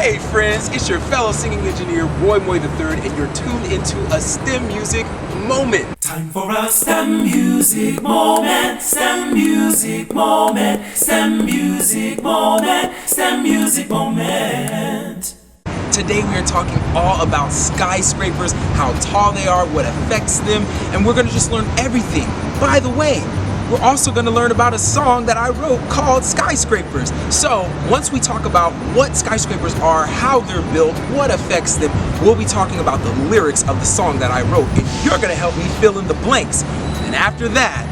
Hey friends, it's your fellow singing engineer Roy Moye III, and you're tuned into a STEMusic Moment. Time for a STEMusic Moment, STEMusic Moment, STEMusic Moment, STEMusic Moment. Today we are talking all about skyscrapers, how tall they are, what affects them, and we're going to just learn everything. By the way, we're also going to learn about a song that I wrote called Skyscrapers. So once we talk about what skyscrapers are, how they're built, what affects them, we'll be talking about the lyrics of the song that I wrote, and you're going to help me fill in the blanks. And after that,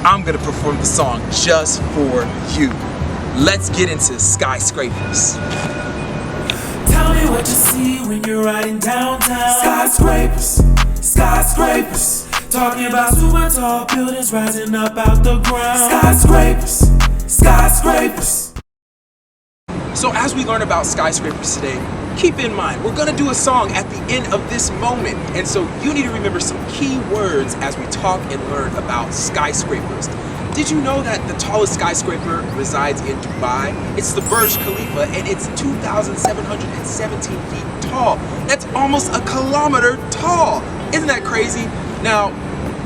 I'm going to perform the song just for you. Let's get into Skyscrapers. Tell me what you see when you're riding downtown. Skyscrapers, skyscrapers. Talking about super tall buildings rising up out the ground. Skyscrapers, skyscrapers. So as we learn about skyscrapers today, keep in mind, we're gonna do a song at the end of this moment. And so you need to remember some key words as we talk and learn about skyscrapers. Did you know that the tallest skyscraper resides in Dubai? It's the Burj Khalifa, and it's 2,717 feet tall. That's almost a kilometer tall. Isn't that crazy? Now,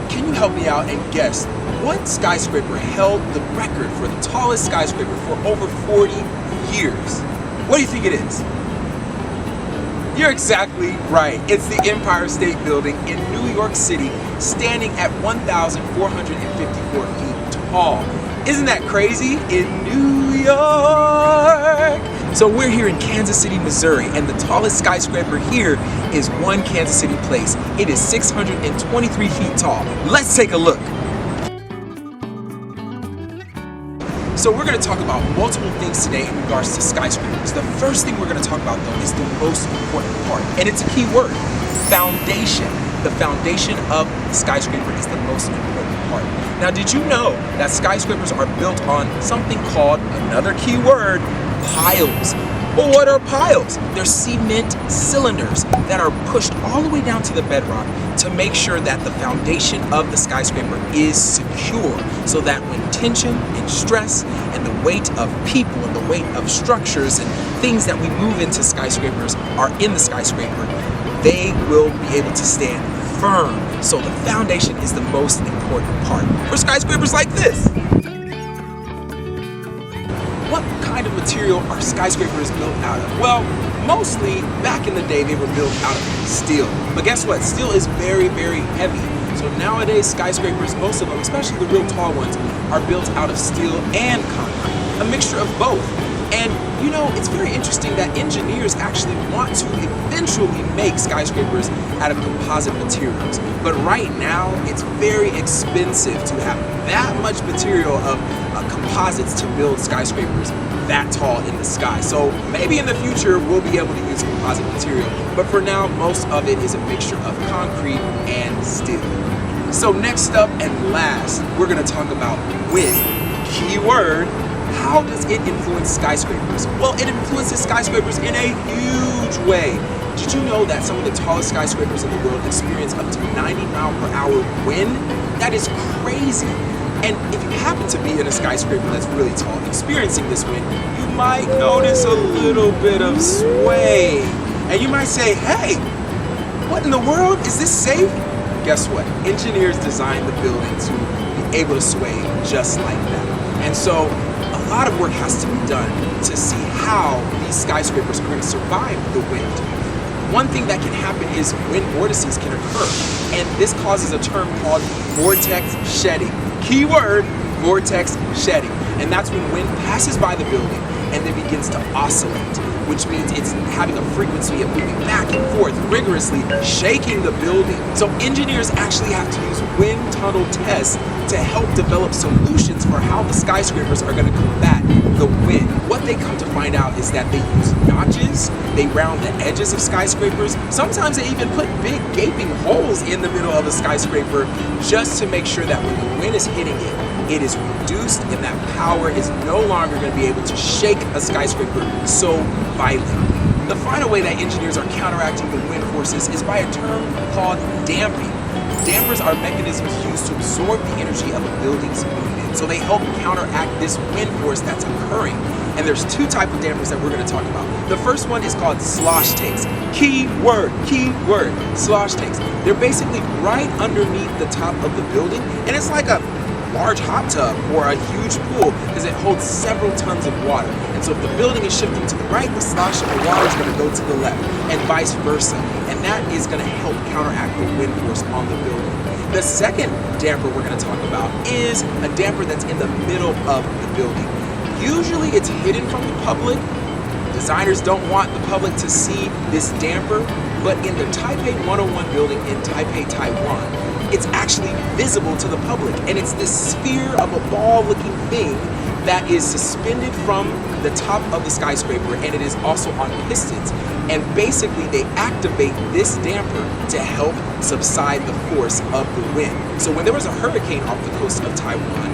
can you help me out and guess what skyscraper held the record for the tallest skyscraper for over 40 years? What do you think it is? You're exactly right. It's the Empire State Building in New York City, standing at 1,454 feet tall. Isn't that crazy? In New York! So we're here in Kansas City, Missouri, and the tallest skyscraper here is One Kansas City Place. It is 623 feet tall. Let's take a look. So we're going to talk about multiple things today in regards to skyscrapers. The first thing we're going to talk about, though, is the most important part, and it's a key word: foundation. The foundation of the skyscraper is the most important part. Now, did you know that skyscrapers are built on something called, another key word, piles? Well, what are piles? They're cement cylinders that are pushed all the way down to the bedrock to make sure that the foundation of the skyscraper is secure, so that when tension and stress and the weight of people and the weight of structures and things that we move into skyscrapers are in the skyscraper, they will be able to stand firm. So the foundation is the most important part for skyscrapers like this. What kind of material are skyscrapers built out of? Well, mostly back in the day they were built out of steel. But guess what? Steel is very, very heavy. So nowadays skyscrapers, most of them, especially the real tall ones, are built out of steel and concrete, a mixture of both. And you know, it's very interesting that engineers actually want to eventually make skyscrapers out of composite materials. But right now, it's very expensive to have that much material of composites to build skyscrapers that tall in the sky. So maybe in the future, we'll be able to use composite material. But for now, most of it is a mixture of concrete and steel. So next up and last, we're gonna talk about wind. Keyword: how does it influence skyscrapers? Well, it influences skyscrapers in a huge way. Did you know that some of the tallest skyscrapers in the world experience up to 90-mile-per-hour wind? That is crazy. And if you happen to be in a skyscraper that's really tall, experiencing this wind, you might notice a little bit of sway. And you might say, hey, what in the world? Is this safe? Guess what? Engineers designed the building to be able to sway just like that. And so a lot of work has to be done to see how these skyscrapers are going to survive the wind. One thing that can happen is wind vortices can occur, and this causes a term called vortex shedding. Keyword: vortex shedding. And that's when wind passes by the building and then begins to oscillate, which means it's having a frequency of moving back and forth, rigorously shaking the building. So engineers actually have to use wind tunnel tests to help develop solutions for how the skyscrapers are going to combat the wind. What they come to find out is that they use notches, they round the edges of skyscrapers, sometimes they even put big gaping holes in the middle of the skyscraper just to make sure that when the wind is hitting it, it is reduced and that power is no longer going to be able to shake a skyscraper so violently. The final way that engineers are counteracting the wind forces is by a term called damping. Dampers are mechanisms used to absorb the energy of a building's movement. So they help counteract this wind force that's occurring. And there's two types of dampers that we're going to talk about. The first one is called slosh tanks. Key word, slosh tanks. They're basically right underneath the top of the building, and it's like a large hot tub or a huge pool because it holds several tons of water. And so if the building is shifting to the right, the slosh of the water is going to go to the left, and vice versa. And that is going to help counteract the wind force on the building. The second damper we're going to talk about is a damper that's in the middle of the building. Usually it's hidden from the public. Designers don't want the public to see this damper, but in the Taipei 101 building in Taipei, Taiwan, it's actually visible to the public, and it's this sphere of a ball-looking thing that is suspended from the top of the skyscraper, and it is also on pistons. And basically they activate this damper to help subside the force of the wind. So when there was a hurricane off the coast of Taiwan,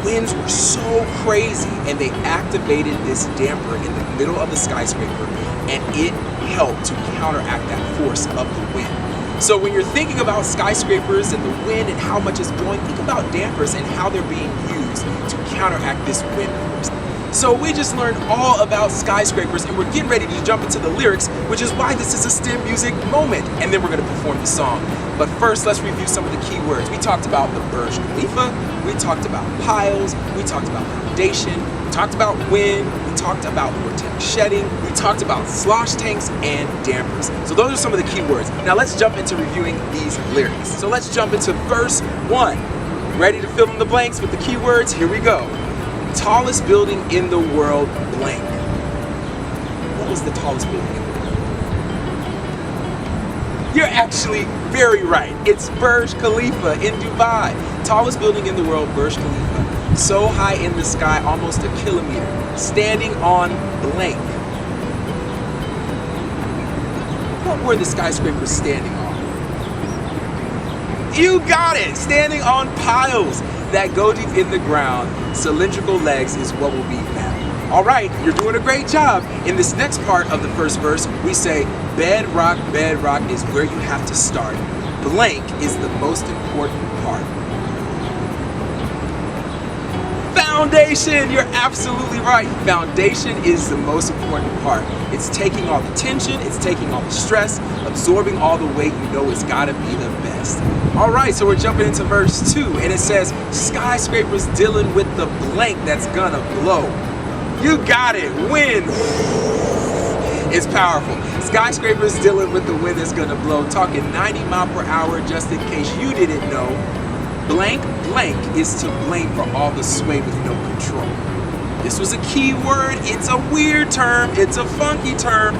winds were so crazy, and they activated this damper in the middle of the skyscraper, and it helped to counteract that force of the wind. So when you're thinking about skyscrapers and the wind and how much is blowing, think about dampers and how they're being used to counteract this wind force. So we just learned all about skyscrapers, and we're getting ready to jump into the lyrics, which is why this is a STEMusic moment, and then we're going to perform the song. But first, let's review some of the key words. We talked about the Burj Khalifa, we talked about piles, we talked about foundation, we talked about wind, we talked about vortex shedding, we talked about slosh tanks and dampers. So those are some of the key words. Now let's jump into reviewing these lyrics. So let's jump into verse 1. Ready to fill in the blanks with the key words? Here we go. Tallest building in the world, blank. What was the tallest building in the world? You're actually very right. It's Burj Khalifa in Dubai. Tallest building in the world, Burj Khalifa. So high in the sky, almost a kilometer. Standing on blank. What were the skyscrapers standing on? You got it! Standing on piles that go deep in the ground. Cylindrical legs is what will be found. All right, you're doing a great job. In this next part of the first verse, we say bedrock is where you have to start. Blank is the most important part. Foundation, you're absolutely right. Foundation is the most important part. It's taking all the tension, it's taking all the stress, absorbing all the weight. You know it's gotta be the best. All right, so we're jumping into verse 2, and it says, skyscrapers dealing with the blank that's gonna blow. You got it, wind. It's powerful. Skyscrapers dealing with the wind that's gonna blow, talking 90 miles per hour, just in case you didn't know. Blank is to blame for all the sway with no control. This was a key word. It's a weird term. It's a funky term.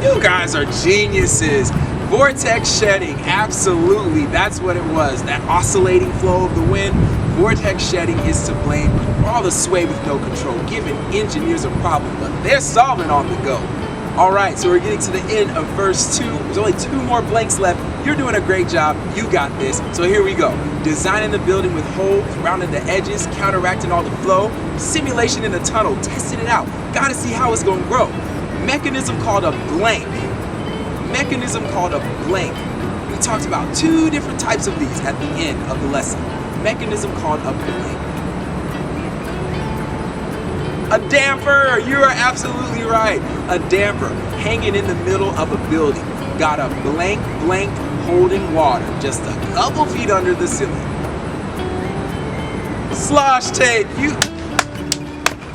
You guys are geniuses. Vortex shedding, absolutely, that's what it was. That oscillating flow of the wind. Vortex shedding is to blame for all the sway with no control, giving engineers a problem, but they're solving on the go. All right, so we're getting to the end of verse 2. There's only 2 more blanks left. You're doing a great job. You got this. So here we go. Designing the building with holes, rounding the edges, counteracting all the flow. Simulation in the tunnel, testing it out. Gotta see how it's gonna grow. Mechanism called a blank. We talked about 2 different types of these at the end of the lesson. Mechanism called a blank. A damper, you are absolutely right. A damper hanging in the middle of a building. Got a blank holding water just a couple feet under the ceiling. Slosh tank,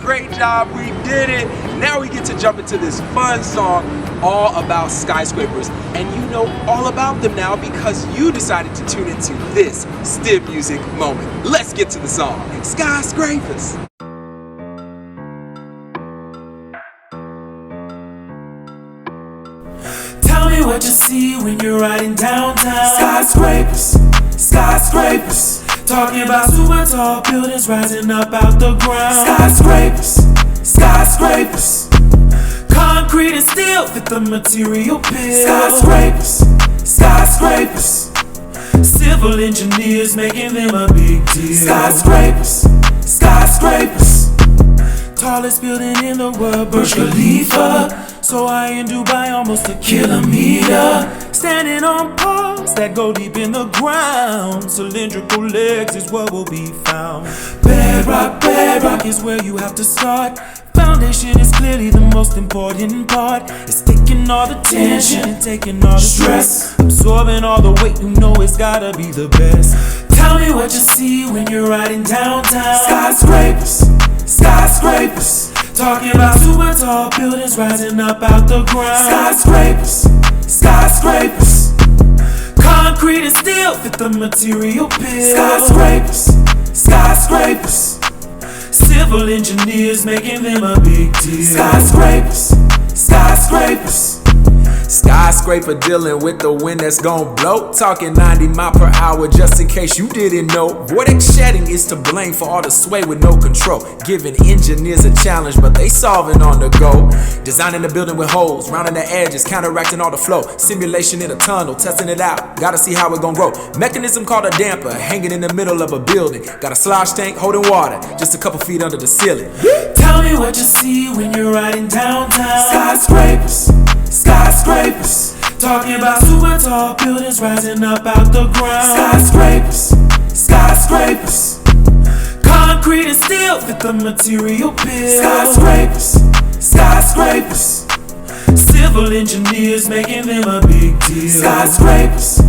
great job, we did it. Now we get to jump into this fun song all about skyscrapers, and you know all about them now because you decided to tune into this STEMusic moment. Let's get to the song, Skyscrapers. Tell me what you see when you're riding downtown. Skyscrapers, talking about super tall buildings rising up out the ground. Skyscrapers, concrete and steel fit the material bill. Skyscrapers, civil engineers making them a big deal. Skyscrapers, tallest building in the world, Burj Khalifa. So high in Dubai, almost a kilometer. Standing on poles that go deep in the ground. Cylindrical legs is what will be found. Bedrock is where you have to start. Foundation is clearly the most important part. It's taking all the tension and taking all the stress, absorbing all the weight, you know it's gotta be the best. Tell me what you see when you're riding downtown. Skyscrapers, talking about super tall buildings rising up out the ground. Skyscrapers, concrete and steel fit the material bill. Skyscrapers, civil engineers making them a big deal. Skyscraper dealing with the wind that's gon' blow. Talking 90 mile per hour just in case you didn't know. Vortex shedding is to blame for all the sway with no control. Giving engineers a challenge, but they solving on the go. Designing the building with holes, rounding the edges, counteracting all the flow. Simulation in a tunnel, testing it out. Gotta see how it gon' grow. Mechanism called a damper, hanging in the middle of a building. Got a slosh tank holding water, just a couple feet under the ceiling. Tell me what you see when you're riding downtown. Skyscrapers, talking about super tall buildings rising up out the ground. Skyscrapers, concrete and steel fit the material bill. Skyscrapers, civil engineers making them a big deal. Skyscrapers,